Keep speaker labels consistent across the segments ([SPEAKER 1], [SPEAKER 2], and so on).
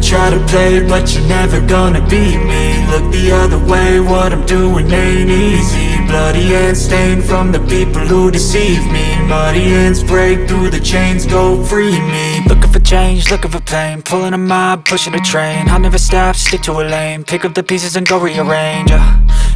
[SPEAKER 1] try to play, but you're never gonna beat me. Look the other way, what I'm doing ain't easy. Bloody hands stained from the people who deceive me. Muddy hands break through the chains, go free me. Looking for change, looking for pain, pulling a mob, pushing a train. I'll never stop, stick to a lane, pick up the pieces and go rearrange.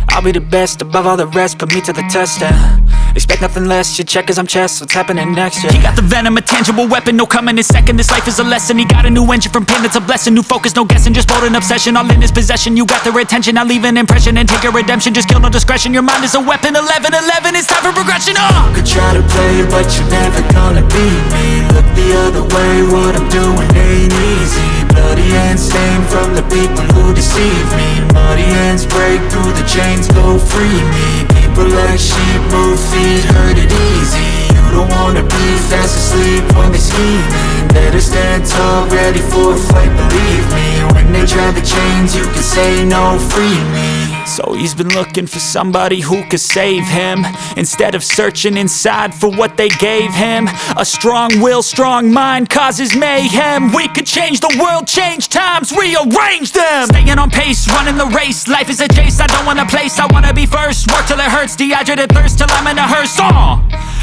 [SPEAKER 1] I'll be the best above all the rest, put me to the test and expect nothing less, your check is I'm chess, what's happening next, yeah. He got the venom, a tangible weapon, no coming in second. This life is a lesson, he got a new engine from pain, it's a blessing. New focus, no guessing, just bold and obsession, all in his possession. You got their attention, I'll leave an impression and take your redemption. Just kill, no discretion, your mind is a weapon. 11-11, it's time for progression, You could try to play, but you're never gonna beat me. Look the other way, what I'm doing ain't easy. Bloody hands stained from the people who deceive me. Muddy hands break through the chains, go free me. People like sheep move feet, hurt it easy. You don't wanna be fast asleep when they scheming. Better stand tall, ready for a fight, believe me. When they try the chains, you can say no, free me. So he's been looking for somebody who could save him, instead of searching inside for what they gave him. A strong will, strong mind causes mayhem. We could change the world, change times, rearrange them. Staying on pace, running the race. Life is a chase, I don't want a place, I wanna be first. Work till it hurts, dehydrated thirst till I'm in a hearse.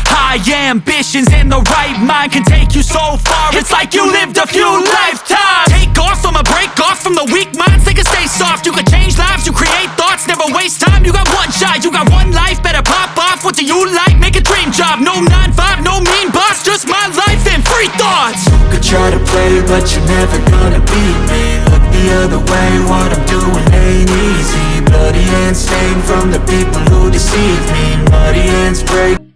[SPEAKER 1] High ambitions and the right mind can take you so far. It's like you lived a few lifetimes. Take off, I'ma break off from the weak minds. They can stay soft, you can change lives, you create thoughts, never waste time. You got one shot, you got one life, better pop off. What do you like? Make a dream job. No 9-5, no mean boss, just my life and free thoughts. You could try to play, but you're never gonna beat me. Look the other way, what I'm doing ain't easy. Bloody hands stained from the people who deceive me. Muddy hands break